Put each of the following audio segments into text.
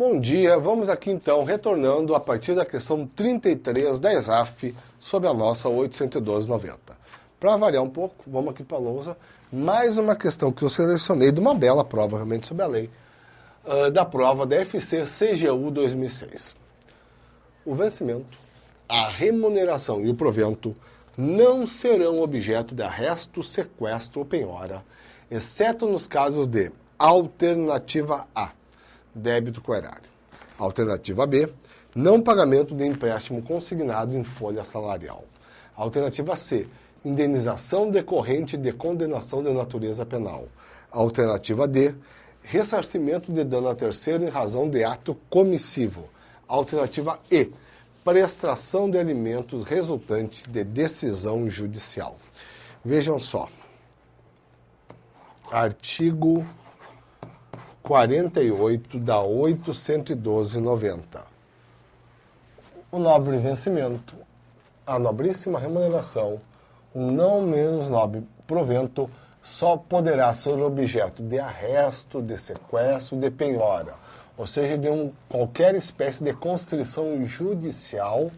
Bom dia, vamos aqui então retornando a partir da questão 33 da ESAF sobre a nossa 812.90. Para variar um pouco, vamos aqui para a lousa, mais uma questão que eu selecionei de uma bela prova realmente sobre a lei, da prova da FC CGU 2006. O vencimento, a remuneração e o provento não serão objeto de arresto, sequestro ou penhora, exceto nos casos de alternativa A, débito com erário. Alternativa B, não pagamento de empréstimo consignado em folha salarial. Alternativa C, indenização decorrente de condenação de natureza penal. Alternativa D, ressarcimento de dano a terceiro em razão de ato comissivo. Alternativa E, prestação de alimentos resultante de decisão judicial. Vejam só. Artigo 48 da 812.90. O nobre vencimento, a nobríssima remuneração, o não menos nobre provento, só poderá ser objeto de arresto, de sequestro, de penhora, ou seja, de qualquer espécie de constrição judicial,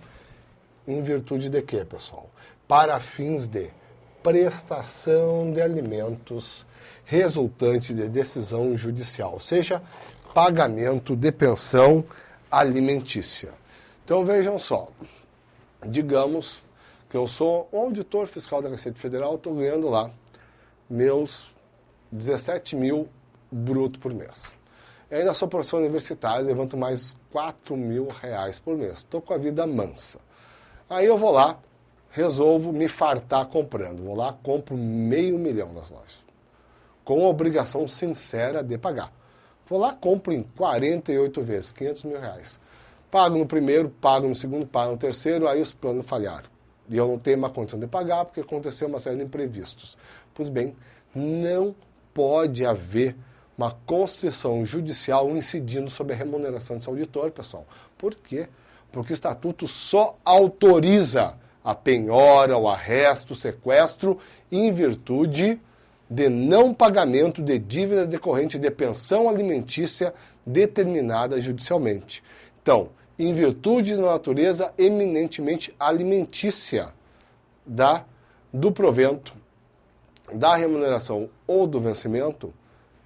em virtude de quê, pessoal? Para fins de prestação de alimentos resultante de decisão judicial, ou seja, pagamento de pensão alimentícia. Então vejam só, digamos que eu sou um auditor fiscal da Receita Federal, estou ganhando lá meus 17 mil bruto por mês. E ainda sou professor universitário, levanto mais 4 mil reais por mês. Estou com a vida mansa. Aí eu vou lá, resolvo me fartar comprando. Vou lá, compro 500 mil nas lojas, com a obrigação sincera de pagar. Vou lá, compro em 48 vezes, 500 mil reais. Pago no primeiro, pago no segundo, pago no terceiro, aí os planos falharam. E eu não tenho uma condição de pagar porque aconteceu uma série de imprevistos. Pois bem, não pode haver uma constrição judicial incidindo sobre a remuneração desse auditor, pessoal. Por quê? Porque o Estatuto só autoriza a penhora, o arresto, o sequestro, em virtude de não pagamento de dívida decorrente de pensão alimentícia determinada judicialmente. Então, em virtude da natureza eminentemente alimentícia do provento, da remuneração ou do vencimento,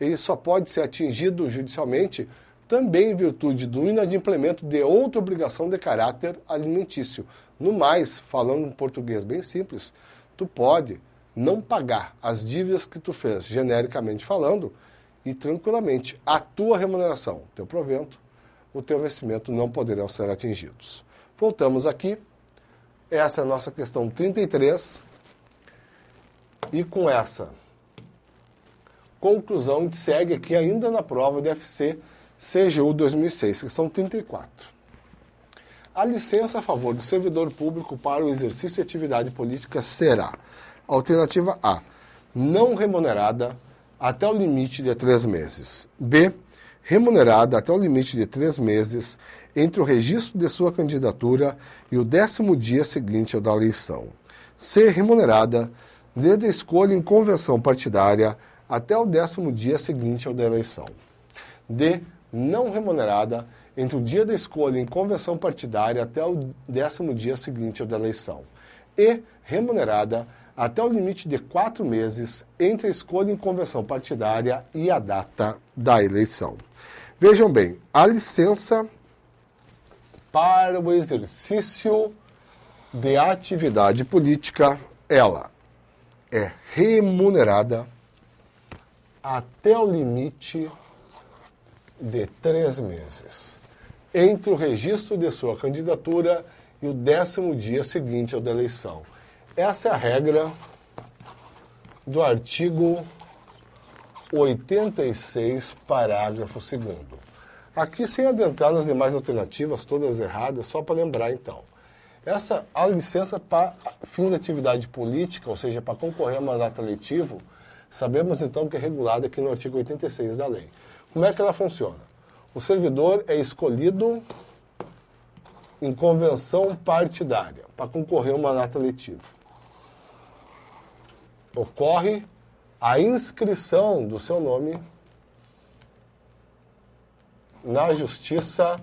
ele só pode ser atingido judicialmente também em virtude do inadimplemento de outra obrigação de caráter alimentício. No mais, falando em português bem simples, tu pode não pagar as dívidas que tu fez, genericamente falando, e tranquilamente a tua remuneração, teu provento, o teu vencimento não poderão ser atingidos. Voltamos aqui, essa é a nossa questão 33, e com essa conclusão a gente segue aqui ainda na prova de FC CGU 2006, questão 34. A licença a favor do servidor público para o exercício de atividade política será: alternativa A, não remunerada até o limite de 3 meses. B, remunerada até o limite de 3 meses entre o registro de sua candidatura e o 10º dia seguinte ao da eleição. C, remunerada desde a escolha em convenção partidária até o 10º dia seguinte ao da eleição. D, não remunerada entre o dia da escolha em convenção partidária até o 10º dia seguinte ao da eleição. E, remunerada até o limite de 4 meses entre a escolha em convenção partidária e a data da eleição. Vejam bem, a licença para o exercício de atividade política, ela é remunerada até o limite de 3 meses, entre o registro de sua candidatura e o 10º dia seguinte ao da eleição. Essa é a regra do artigo 86, parágrafo 2º. Aqui, sem adentrar nas demais alternativas, todas erradas, só para lembrar então. A licença para fins de atividade política, ou seja, para concorrer a mandato eletivo, sabemos então que é regulada aqui no artigo 86 da lei. Como é que ela funciona? O servidor é escolhido em convenção partidária para concorrer a um mandato eletivo. Ocorre a inscrição do seu nome na Justiça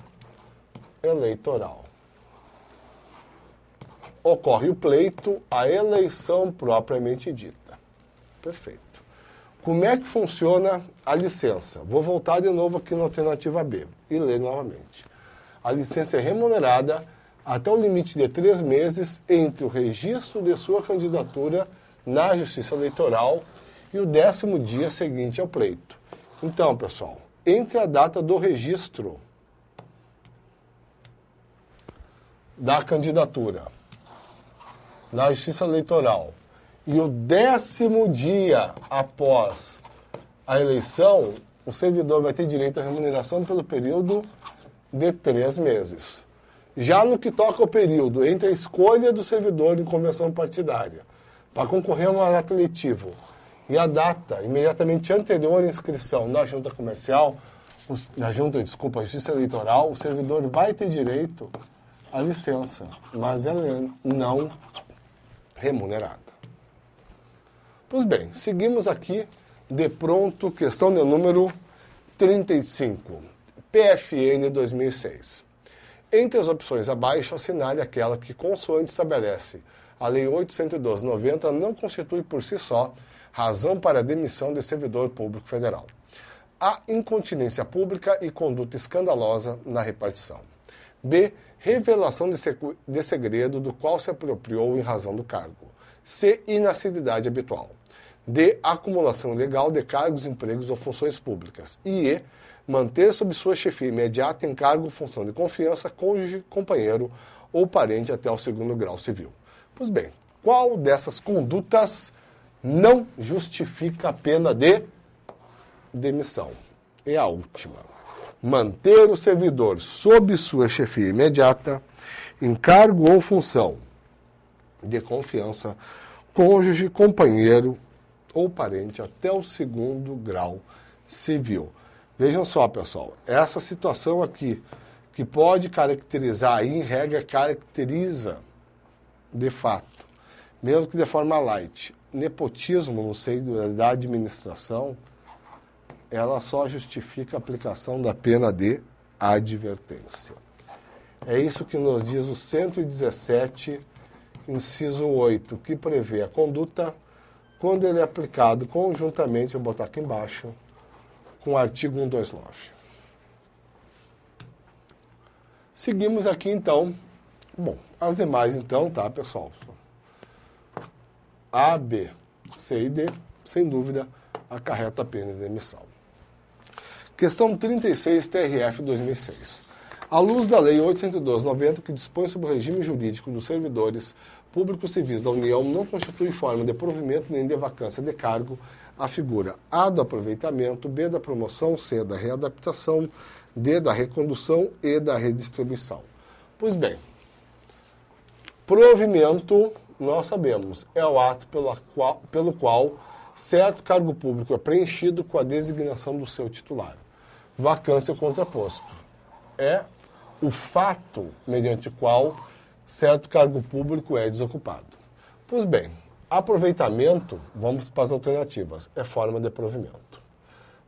Eleitoral. Ocorre o pleito, a eleição propriamente dita. Perfeito. Como é que funciona a licença? Vou voltar de novo aqui na alternativa B e ler novamente. A licença é remunerada até o limite de 3 meses entre o registro de sua candidatura na Justiça Eleitoral e o 10º dia seguinte ao pleito. Então, pessoal, entre a data do registro da candidatura na Justiça Eleitoral e o 10º dia após a eleição, o servidor vai ter direito à remuneração pelo período de 3 meses. Já no que toca ao período entre a escolha do servidor em convenção partidária para concorrer a um mandato eletivo e a data imediatamente anterior à inscrição na junta comercial, Justiça Eleitoral, o servidor vai ter direito à licença, mas ela é não remunerada. Pois bem, seguimos aqui de pronto, questão de número 35, PFN 2006. Entre as opções abaixo, assinale aquela que, consoante estabelece a Lei 812/90, não constitui por si só razão para a demissão de servidor público federal. A incontinência pública e conduta escandalosa na repartição. B. Revelação de segredo do qual se apropriou em razão do cargo. C. Inassiduidade habitual. D. Acumulação ilegal de cargos, empregos ou funções públicas. E E. Manter sob sua chefia imediata em cargo, função de confiança, cônjuge, companheiro ou parente até o 2º grau civil. Pois bem, qual dessas condutas não justifica a pena de demissão? É a última. Manter o servidor sob sua chefia imediata, em cargo ou função de confiança, cônjuge, companheiro ou parente até o 2º grau civil. Vejam só, pessoal, essa situação aqui, que pode caracterizar, aí, em regra, caracteriza, de fato, mesmo que de forma light, nepotismo no seio da administração, ela só justifica a aplicação da pena de advertência. É isso que nos diz o 117, inciso 8, que prevê a conduta quando ele é aplicado conjuntamente, vou botar aqui embaixo, com o artigo 129. Seguimos aqui, então. Bom, as demais, então, tá, pessoal? A, B, C e D, sem dúvida, acarreta a pena de demissão. Questão 36, TRF 2006. À luz da Lei 812/90, que dispõe sobre o regime jurídico dos servidores públicos civis da União, não constitui forma de provimento nem de vacância de cargo a figura A do aproveitamento, B da promoção, C da readaptação, D da recondução e da redistribuição. Pois bem, provimento, nós sabemos, é o ato pelo qual certo cargo público é preenchido com a designação do seu titular. Vacância contraposto. É o fato mediante o qual certo cargo público é desocupado. Pois bem, aproveitamento, vamos para as alternativas, é forma de provimento.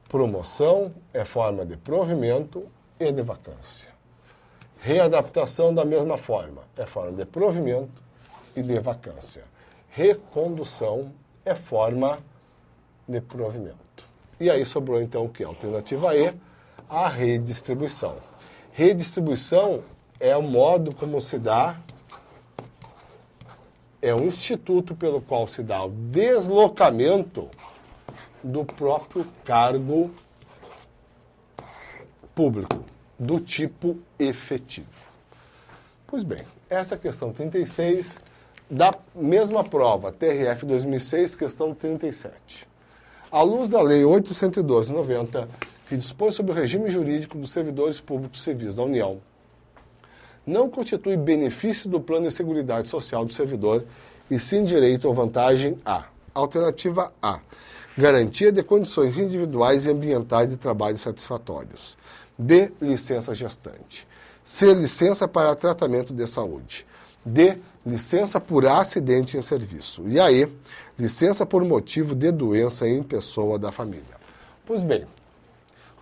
Promoção é forma de provimento e de vacância. Readaptação, da mesma forma, é forma de provimento e de vacância. Recondução é forma de provimento. E aí sobrou então o que? Alternativa E, a redistribuição. Redistribuição é o modo como se dá, é um instituto pelo qual se dá o deslocamento do próprio cargo público, do tipo efetivo. Pois bem, essa questão 36, da mesma prova, TRF 2006, questão 37. À luz da Lei 812/90, que dispõe sobre o regime jurídico dos servidores públicos civis da União, não constitui benefício do plano de seguridade social do servidor e sim direito ou vantagem a. Alternativa A. Garantia de condições individuais e ambientais de trabalho satisfatórios. B. Licença gestante. C. Licença para tratamento de saúde. D. Licença por acidente em serviço. E a E. Licença por motivo de doença em pessoa da família. Pois bem,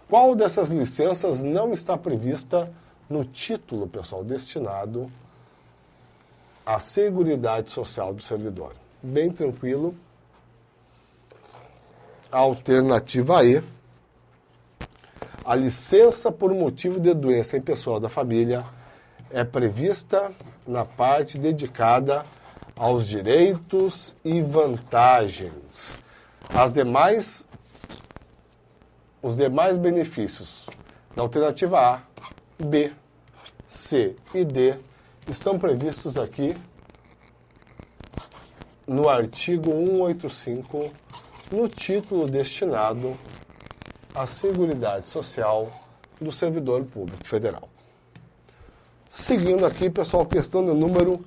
Qual dessas licenças não está prevista no título, pessoal, destinado à Seguridade Social do servidor? Bem tranquilo. Alternativa E. A licença por motivo de doença em pessoa da família é prevista na parte dedicada aos direitos e vantagens. Os demais benefícios da alternativa A, B, C e D estão previstos aqui no artigo 185, no título destinado à Seguridade Social do Servidor Público Federal. Seguindo aqui, pessoal, questão de número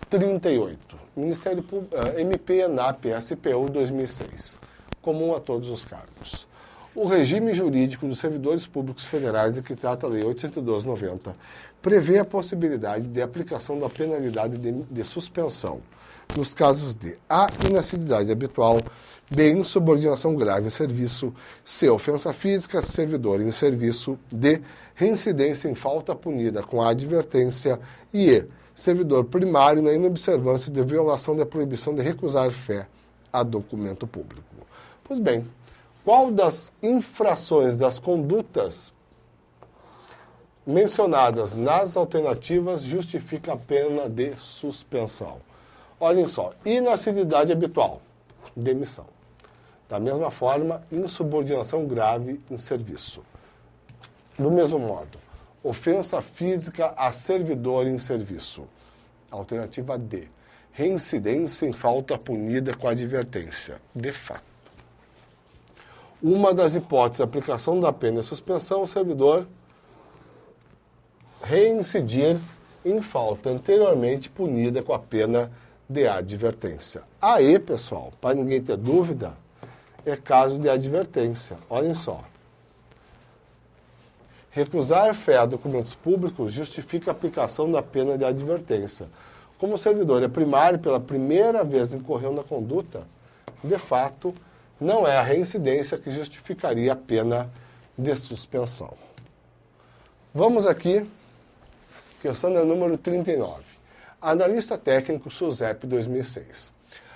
38. Ministério Público, MP, ENAP, SPU 2006. Comum a todos os cargos. O regime jurídico dos servidores públicos federais de que trata a Lei 812/90 prevê a possibilidade de aplicação da penalidade de suspensão nos casos de A, inassiduidade habitual, B, insubordinação grave em serviço, C, ofensa física, servidor em serviço, D, reincidência em falta punida com a advertência e E, servidor primário na inobservância de violação da proibição de recusar fé a documento público. Pois bem, qual das infrações das condutas mencionadas nas alternativas justifica a pena de suspensão? Olhem só, inassiduidade habitual, demissão. Da mesma forma, insubordinação grave em serviço. Do mesmo modo, ofensa física a servidor em serviço. Alternativa D, reincidência em falta punida com advertência, de fato. Uma das hipóteses de aplicação da pena de suspensão, o servidor reincidir em falta anteriormente punida com a pena de advertência. Aí, pessoal, para ninguém ter dúvida, é caso de advertência. Olhem só. Recusar fé a documentos públicos justifica a aplicação da pena de advertência. Como o servidor é primário, pela primeira vez incorreu na conduta, de fato, não é a reincidência que justificaria a pena de suspensão. Vamos aqui, questão número 39. Analista técnico SUSEP 2006.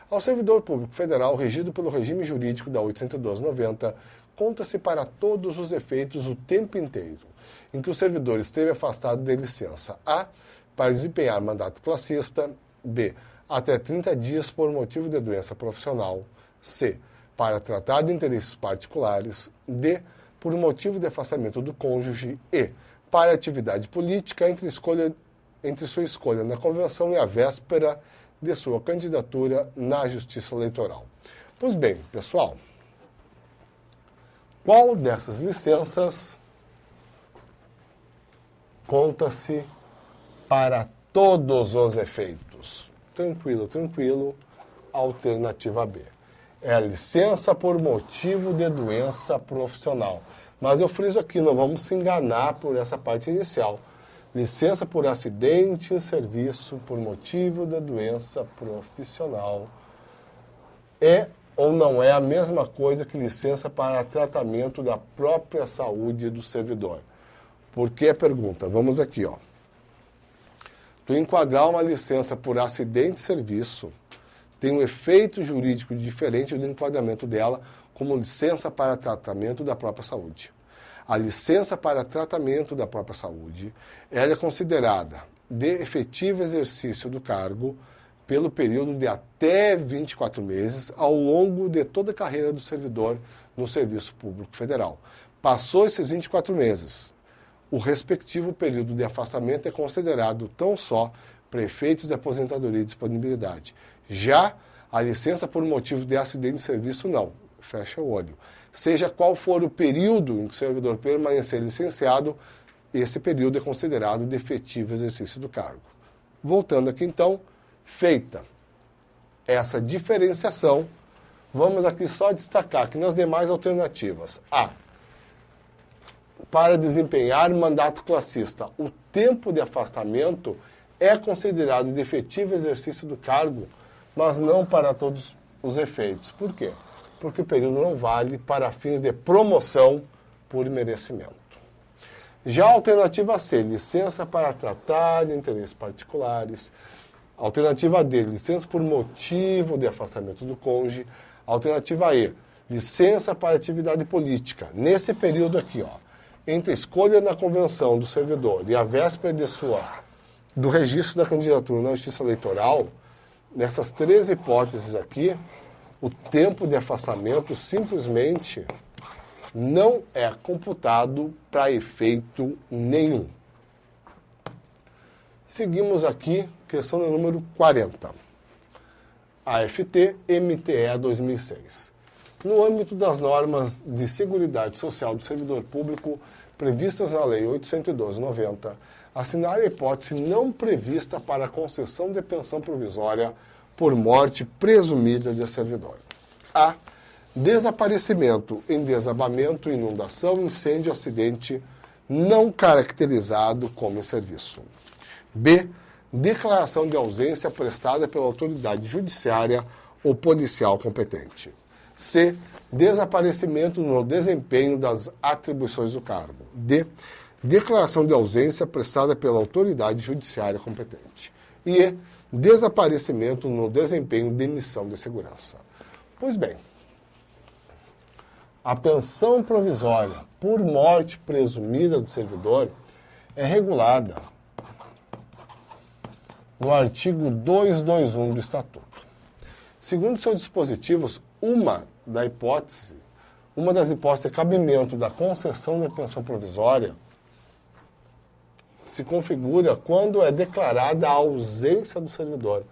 Ao servidor público federal regido pelo regime jurídico da 812/90, conta-se para todos os efeitos o tempo inteiro em que o servidor esteve afastado de licença. A, para desempenhar mandato classista. B, até 30 dias por motivo de doença profissional. C, para tratar de interesses particulares. D, por motivo de afastamento do cônjuge. E, para atividade política entre sua escolha na convenção e a véspera de sua candidatura na Justiça Eleitoral. Pois bem, pessoal, qual dessas licenças conta-se para todos os efeitos? Tranquilo, tranquilo. Alternativa B. É a licença por motivo de doença profissional. Mas eu friso aqui, não vamos se enganar por essa parte inicial. Licença por acidente em serviço por motivo da doença profissional é ou não é a mesma coisa que licença para tratamento da própria saúde do servidor? Por que a pergunta? Vamos aqui, ó. Tu enquadrar uma licença por acidente de serviço tem um efeito jurídico diferente do enquadramento dela como licença para tratamento da própria saúde. A licença para tratamento da própria saúde, ela é considerada de efetivo exercício do cargo pelo período de até 24 meses ao longo de toda a carreira do servidor no Serviço Público Federal. Passou esses 24 meses, o respectivo período de afastamento é considerado tão só para efeitos de aposentadoria e disponibilidade. Já a licença por motivo de acidente de serviço, não. Fecha o olho. Seja qual for o período em que o servidor permanecer licenciado, esse período é considerado de efetivo exercício do cargo. Voltando aqui então, feita essa diferenciação, vamos aqui só destacar que nas demais alternativas, A, para desempenhar mandato classista, o tempo de afastamento é considerado de efetivo exercício do cargo, mas não para todos os efeitos. Por quê? Porque o período não vale para fins de promoção por merecimento. Já a alternativa C, licença para tratar de interesses particulares. Alternativa D, licença por motivo de afastamento do cônjuge. Alternativa E, licença para atividade política. Nesse período aqui, entre a escolha na convenção do servidor e a véspera do registro da candidatura na Justiça Eleitoral, nessas 3 hipóteses aqui, o tempo de afastamento simplesmente não é computado para efeito nenhum. Seguimos aqui, questão número 40. AFT MTE 2006. No âmbito das normas de Seguridade Social do Servidor Público previstas na Lei 812/90, assinar a hipótese não prevista para a concessão de pensão provisória por morte presumida de servidor. A. Desaparecimento em desabamento, inundação, incêndio, acidente não caracterizado como em serviço. B. Declaração de ausência prestada pela autoridade judiciária ou policial competente. C. Desaparecimento no desempenho das atribuições do cargo. D. Declaração de ausência prestada pela autoridade judiciária competente. E E. Desaparecimento no desempenho de missão de segurança. Pois bem, a pensão provisória por morte presumida do servidor é regulada no artigo 221 do Estatuto. Segundo seus dispositivos, uma das hipóteses de cabimento da concessão da pensão provisória se configura quando é declarada a ausência do servidor,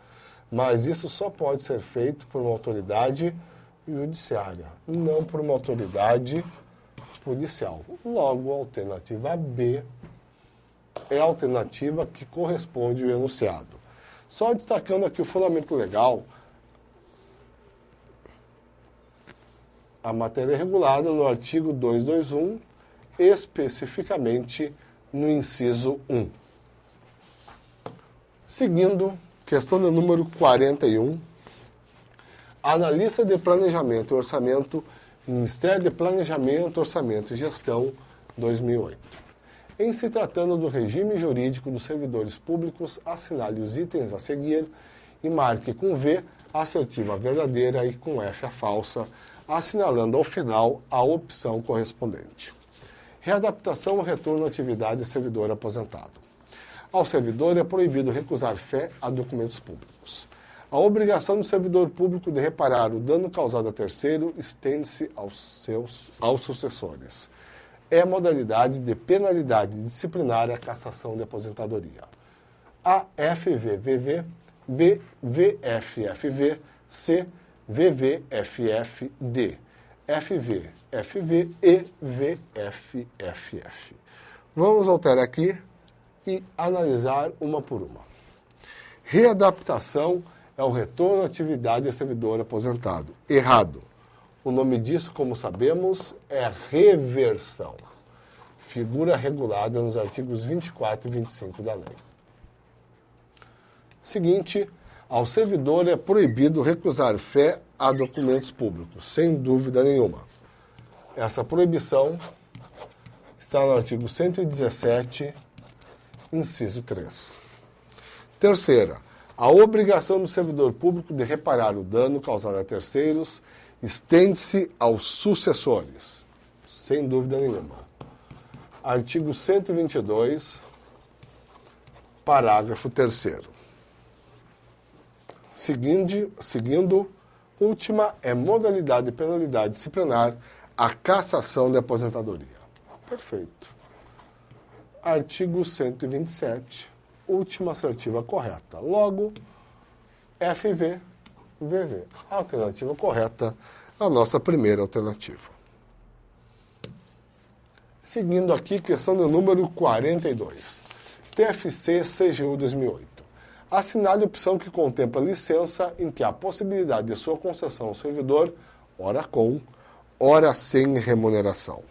mas isso só pode ser feito por uma autoridade judiciária, não por uma autoridade policial. Logo, a alternativa B é a alternativa que corresponde ao enunciado. Só destacando aqui o fundamento legal, a matéria é regulada no artigo 221, especificamente no inciso 1. Seguindo, questão do número 41, analista de planejamento e orçamento, Ministério de Planejamento, Orçamento e Gestão, 2008. Em se tratando do regime jurídico dos servidores públicos, assinale os itens a seguir e marque com V a assertiva verdadeira e com F a falsa, assinalando ao final a opção correspondente. Readaptação ou retorno à atividade de servidor aposentado. Ao servidor é proibido recusar fé a documentos públicos. A obrigação do servidor público de reparar o dano causado a terceiro estende-se aos sucessores. É a modalidade de penalidade disciplinar a cassação de aposentadoria. A FVVV, B VFFV, C VVFF-D, FV, FV e VFFF. Vamos voltar aqui e analisar uma por uma. Readaptação é o retorno à atividade de servidor aposentado. Errado. O nome disso, como sabemos, é reversão. Figura regulada nos artigos 24 e 25 da lei. Seguinte, ao servidor é proibido recusar fé a documentos públicos, sem dúvida nenhuma. Essa proibição está no artigo 117, inciso 3. Terceira, a obrigação do servidor público de reparar o dano causado a terceiros estende-se aos sucessores, sem dúvida nenhuma. Artigo 122, parágrafo 3º. Seguindo, última é modalidade de penalidade disciplinar a cassação de aposentadoria. Perfeito. Artigo 127, última assertiva correta. Logo, FV, VV. A alternativa correta, a nossa primeira alternativa. Seguindo aqui, questão do número 42. TFC CGU 2008. Assinale a opção que contempla licença em que há possibilidade de sua concessão ao servidor, ora com, ora sem remuneração.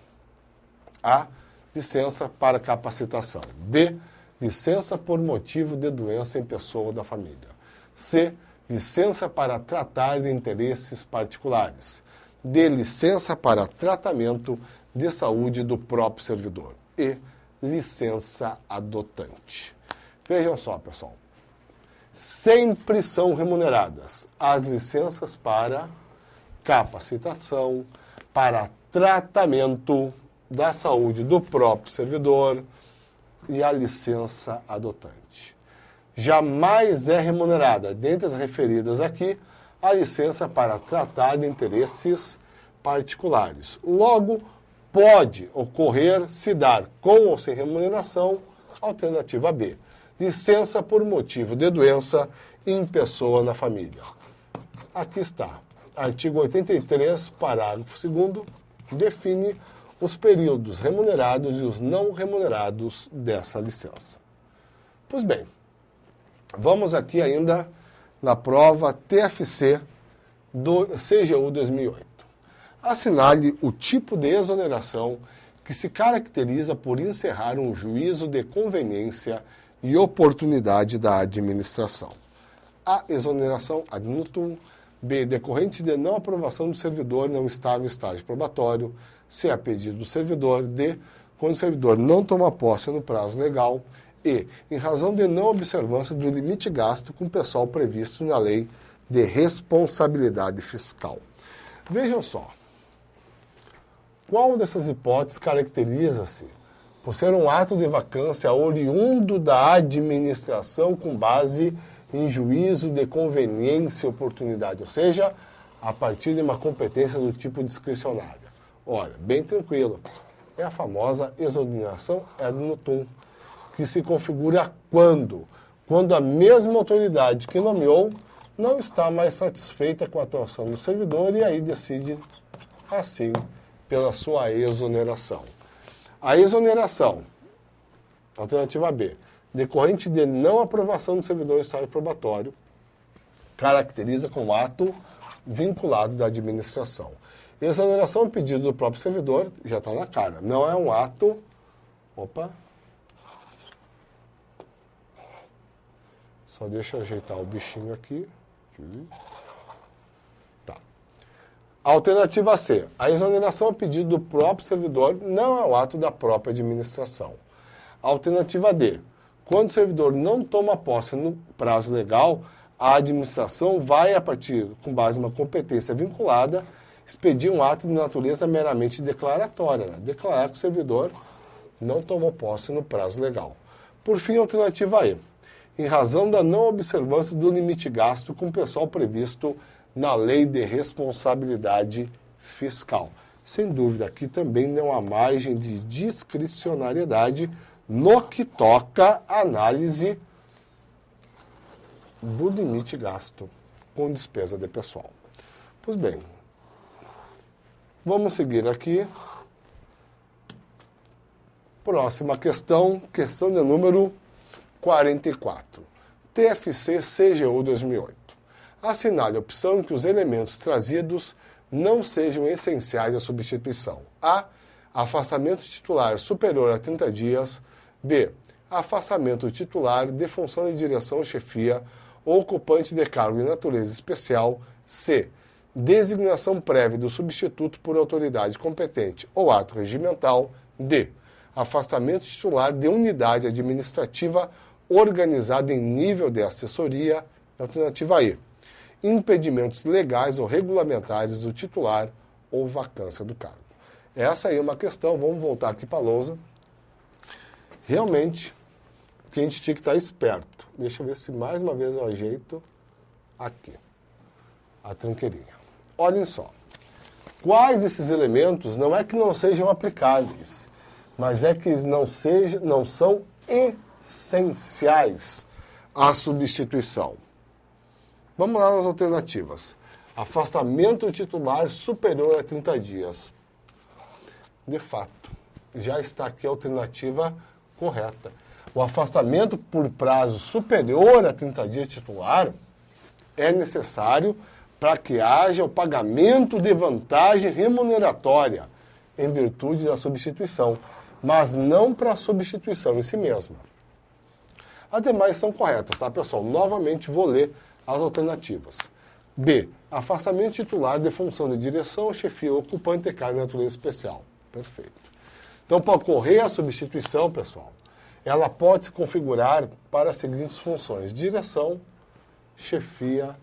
A. Licença para capacitação. B. Licença por motivo de doença em pessoa da família. C. Licença para tratar de interesses particulares. D. Licença para tratamento de saúde do próprio servidor. E licença adotante. Vejam só, pessoal. Sempre são remuneradas as licenças para capacitação, para tratamento da saúde do próprio servidor e a licença adotante. Jamais é remunerada, dentre as referidas aqui, a licença para tratar de interesses particulares. Logo, pode ocorrer se dar com ou sem remuneração, alternativa B. Licença por motivo de doença em pessoa na família. Aqui está. Artigo 83, parágrafo 2º, define os períodos remunerados e os não remunerados dessa licença. Pois bem, vamos aqui ainda na prova TFC do CGU 2008. Assinale o tipo de exoneração que se caracteriza por encerrar um juízo de conveniência e oportunidade da administração. A exoneração ad nutum. B, decorrente de não aprovação do servidor não estável em estágio probatório. C, a pedido do servidor. D, quando o servidor não toma posse no prazo legal. E, em razão de não observância do limite gasto com o pessoal previsto na Lei de Responsabilidade Fiscal. Vejam só. Qual dessas hipóteses caracteriza-se por ser um ato de vacância oriundo da administração com base em juízo de conveniência e oportunidade, ou seja, a partir de uma competência do tipo discricionária? Ora, bem tranquilo, é a famosa exoneração ad nutum, que se configura quando? Quando a mesma autoridade que nomeou não está mais satisfeita com a atuação do servidor e aí decide, assim, pela sua exoneração. A exoneração, alternativa B, decorrente de não aprovação do servidor em estágio probatório, caracteriza como ato vinculado da administração. Exoneração pedido do próprio servidor, já está na cara, não é um ato... Opa! Só deixa eu ajeitar o bichinho aqui. Tá. Alternativa C. A exoneração a pedido do próprio servidor não é o ato da própria administração. Alternativa D. Quando o servidor não toma posse no prazo legal, a administração vai, a partir, com base em uma competência vinculada, expedir um ato de natureza meramente declaratória, né? Declarar que o servidor não tomou posse no prazo legal. Por fim, alternativa E. Em razão da não observância do limite gasto com o pessoal previsto na Lei de Responsabilidade Fiscal. Sem dúvida, aqui também não há margem de discricionariedade no que toca à análise do limite gasto com despesa de pessoal. Pois bem, vamos seguir aqui. Próxima questão, questão de número 44. TFC CGU 2008. Assinale a opção em que os elementos trazidos não sejam essenciais à substituição. A. Afastamento titular superior a 30 dias. B. Afastamento titular de função de direção ou chefia ou ocupante de cargo de natureza especial. C. Designação prévia do substituto por autoridade competente ou ato regimental. D. Afastamento titular de unidade administrativa organizada em nível de assessoria. Alternativa E. Impedimentos legais ou regulamentares do titular ou vacância do cargo. Essa aí é uma questão, vamos voltar aqui para a lousa. Realmente, que a gente tinha que estar esperto. Deixa eu ver se mais uma vez eu ajeito aqui a tranqueirinha. Olhem só. Quais desses elementos não é que não sejam aplicáveis, mas é que não são essenciais à substituição? Vamos lá nas alternativas. Afastamento titular superior a 30 dias. De fato, já está aqui a alternativa correta. O afastamento por prazo superior a 30 dias titular é necessário para que haja o pagamento de vantagem remuneratória em virtude da substituição, mas não para a substituição em si mesma. As demais são corretas, tá, pessoal? Novamente vou ler as alternativas. B. Afastamento titular de função de direção, chefia ou ocupante de cargo de natureza especial. Perfeito. Então, para ocorrer a substituição, pessoal, ela pode se configurar para as seguintes funções: direção, chefia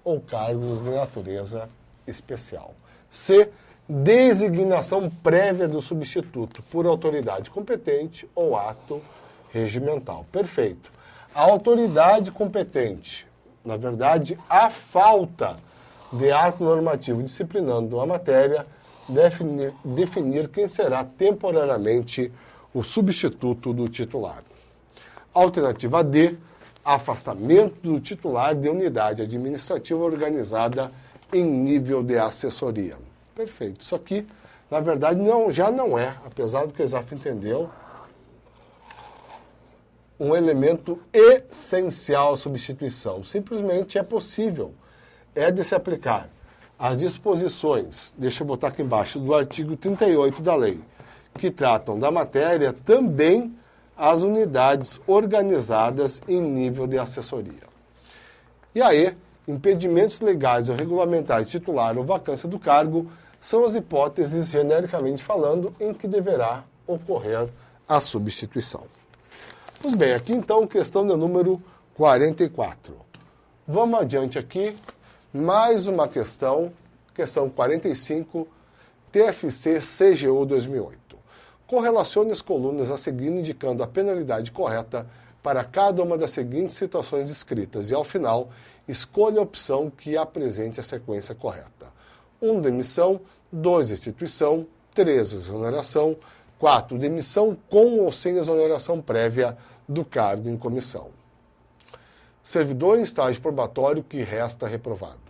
ou cargos de natureza especial. C, designação prévia do substituto por autoridade competente ou ato regimental. Perfeito. A autoridade competente, na verdade, a falta de ato normativo disciplinando a matéria, definir quem será temporariamente o substituto do titular. Alternativa D, afastamento do titular de unidade administrativa organizada em nível de assessoria. Perfeito. Isso aqui, na verdade, já não é, apesar do que o Exaf entendeu, um elemento essencial à substituição. Simplesmente é possível. É de se aplicar as disposições, deixa eu botar aqui embaixo, do artigo 38 da lei, que tratam da matéria, também às unidades organizadas em nível de assessoria. E aí, impedimentos legais ou regulamentares titular ou vacância do cargo são as hipóteses, genericamente falando, em que deverá ocorrer a substituição. Pois bem, aqui então, questão de número 44. Vamos adiante aqui, mais uma questão, questão 45, TFC CGU 2008. Correlacione as colunas a seguir indicando a penalidade correta para cada uma das seguintes situações descritas e, ao final, escolha a opção que apresente a sequência correta. 1, demissão. 2, destituição. 3, exoneração. 4, demissão com ou sem exoneração prévia do cargo em comissão. Servidor em estágio probatório que resta reprovado.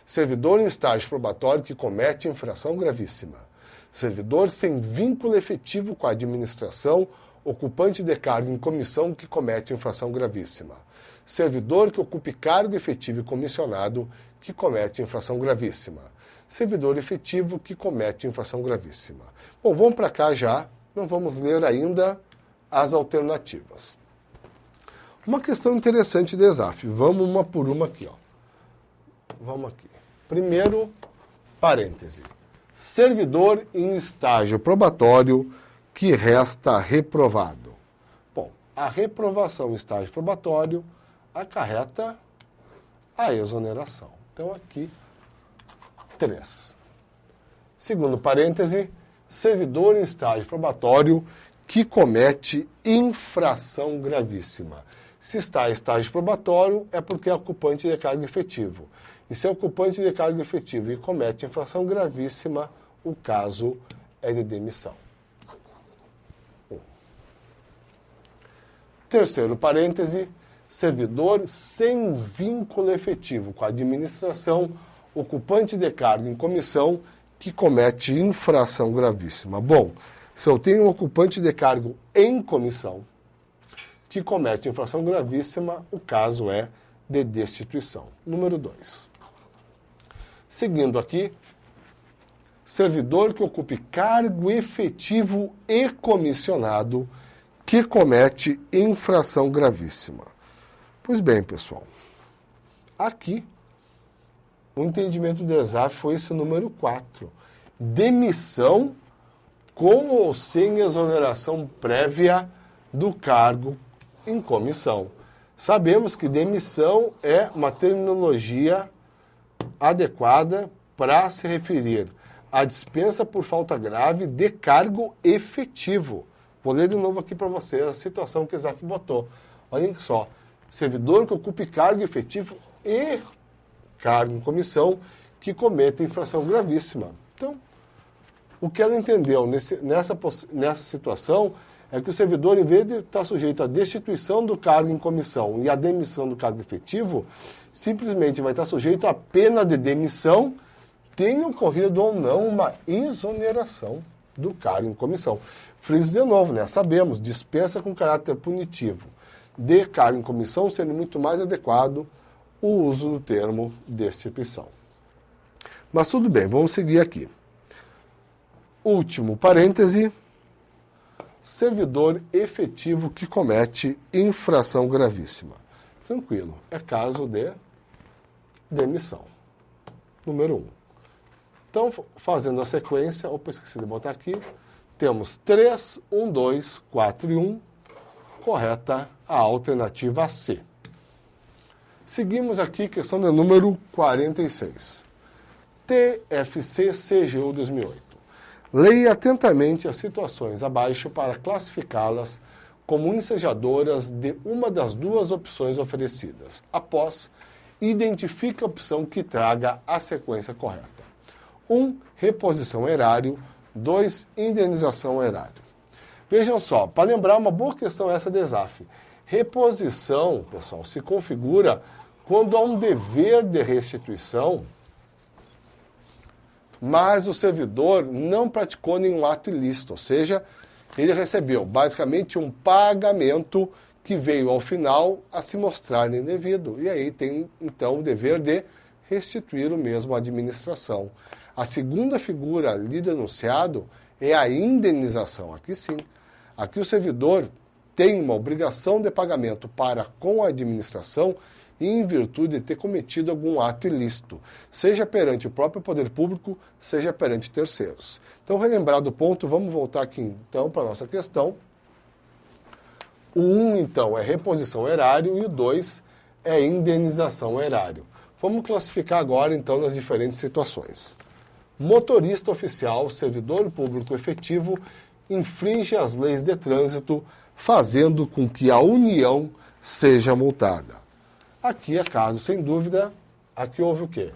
Servidor em estágio probatório que comete infração gravíssima. Servidor sem vínculo efetivo com a administração, ocupante de cargo em comissão que comete infração gravíssima. Servidor que ocupe cargo efetivo e comissionado que comete infração gravíssima. Servidor efetivo que comete infração gravíssima. Bom, vamos para cá já, não vamos ler ainda as alternativas. Uma questão interessante de Exaf. Vamos uma por uma aqui, ó. Vamos aqui. Primeiro, parêntese. Servidor em estágio probatório que resta reprovado. Bom, a reprovação em estágio probatório acarreta a exoneração. Então, aqui, 3. Segundo parêntese, servidor em estágio probatório que comete infração gravíssima. Se está em estágio probatório, é porque é ocupante de cargo efetivo. E se é ocupante de cargo efetivo e comete infração gravíssima, o caso é de demissão. Terceiro parêntese, servidor sem vínculo efetivo com a administração, ocupante de cargo em comissão que comete infração gravíssima. Bom, se eu tenho um ocupante de cargo em comissão que comete infração gravíssima, o caso é de destituição. Número 2. Seguindo aqui, servidor que ocupe cargo efetivo e comissionado que comete infração gravíssima. Pois bem, pessoal, aqui o entendimento do Exaf foi esse número 4. Demissão com ou sem exoneração prévia do cargo em comissão. Sabemos que demissão é uma terminologia adequada para se referir à dispensa por falta grave de cargo efetivo. Vou ler de novo aqui para vocês a situação que o Exaf botou. Olhem só, servidor que ocupe cargo efetivo e cargo em comissão que cometa infração gravíssima. Então, o que ela entendeu nessa situação é que o servidor, em vez de estar sujeito à destituição do cargo em comissão e à demissão do cargo efetivo, simplesmente vai estar sujeito à pena de demissão, tenha ocorrido ou não uma exoneração do cargo em comissão. Friso de novo, né? Sabemos, dispensa com caráter punitivo de cargo em comissão sendo muito mais adequado o uso do termo destituição. Mas tudo bem, vamos seguir aqui. Último parêntese, servidor efetivo que comete infração gravíssima. Tranquilo, é caso de demissão. Número 1. Então, fazendo a sequência, opa, esqueci de botar aqui, Temos 3, 1, 2, 4 e 1. Correta a alternativa C. Seguimos aqui, questão de número 46. TFC-CGU 2008. Leia atentamente as situações abaixo para classificá-las como ensejadoras de uma das duas opções oferecidas. Após, identifique a opção que traga a sequência correta. 1. Reposição erário. 2. Indenização erário. Vejam só, para lembrar, uma boa questão essa de ESAF. Reposição, pessoal, se configura quando há um dever de restituição, mas o servidor não praticou nenhum ato ilícito, ou seja, ele recebeu basicamente um pagamento que veio ao final a se mostrar indevido. E aí tem, então, o dever de restituir o mesmo à administração. A segunda figura ali denunciado é a indenização. Aqui sim. Aqui o servidor tem uma obrigação de pagamento para com a administração em virtude de ter cometido algum ato ilícito, seja perante o próprio poder público, seja perante terceiros. Então, relembrado o ponto, vamos voltar aqui então para a nossa questão. O 1, então, é reposição erário e o 2 é indenização erário. Vamos classificar agora, então, nas diferentes situações. Motorista oficial, servidor público efetivo, infringe as leis de trânsito, fazendo com que a União seja multada. Aqui é caso, sem dúvida, aqui houve o quê?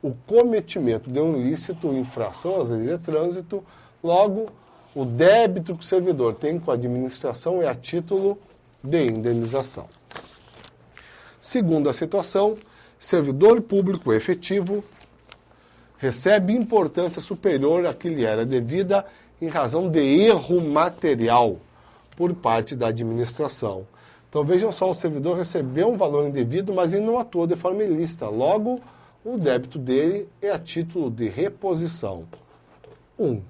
O cometimento de um ilícito, infração às leis de trânsito, logo, o débito que o servidor tem com a administração é a título de indenização. Segunda situação, servidor público efetivo recebe importância superior à que lhe era devida em razão de erro material por parte da administração. Então, vejam só, o servidor recebeu um valor indevido, mas ele não atuou de forma ilícita. Logo, o débito dele é a título de reposição. 1.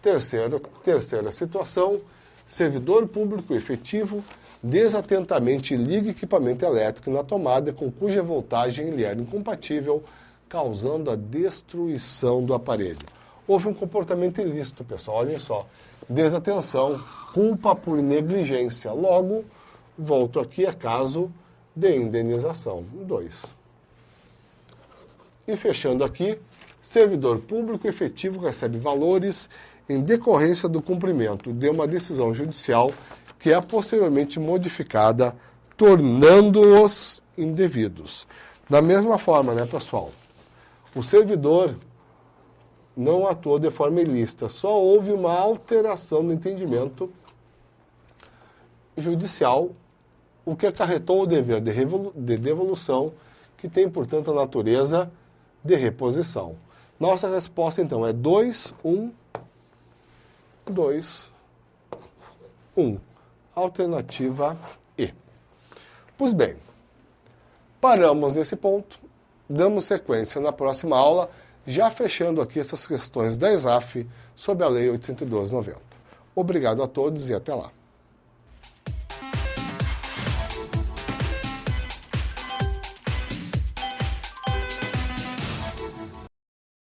Terceira situação, servidor público efetivo desatentamente liga equipamento elétrico na tomada com cuja voltagem lhe era incompatível, causando a destruição do aparelho. Houve um comportamento ilícito, pessoal, olhem só. Desatenção, culpa por negligência. Logo, volto aqui a caso de indenização. 2. E fechando aqui, servidor público efetivo recebe valores em decorrência do cumprimento de uma decisão judicial que é posteriormente modificada, tornando-os indevidos. Da mesma forma, né, pessoal? O servidor não atuou de forma ilícita, só houve uma alteração no entendimento judicial, o que acarretou o dever de devolução, que tem, portanto, a natureza de reposição. Nossa resposta, então, é 2, 1, 2, 1. Alternativa E. Pois bem, paramos nesse ponto, damos sequência na próxima aula, já fechando aqui essas questões da ESAF sobre a Lei 812/90. Obrigado a todos e até lá.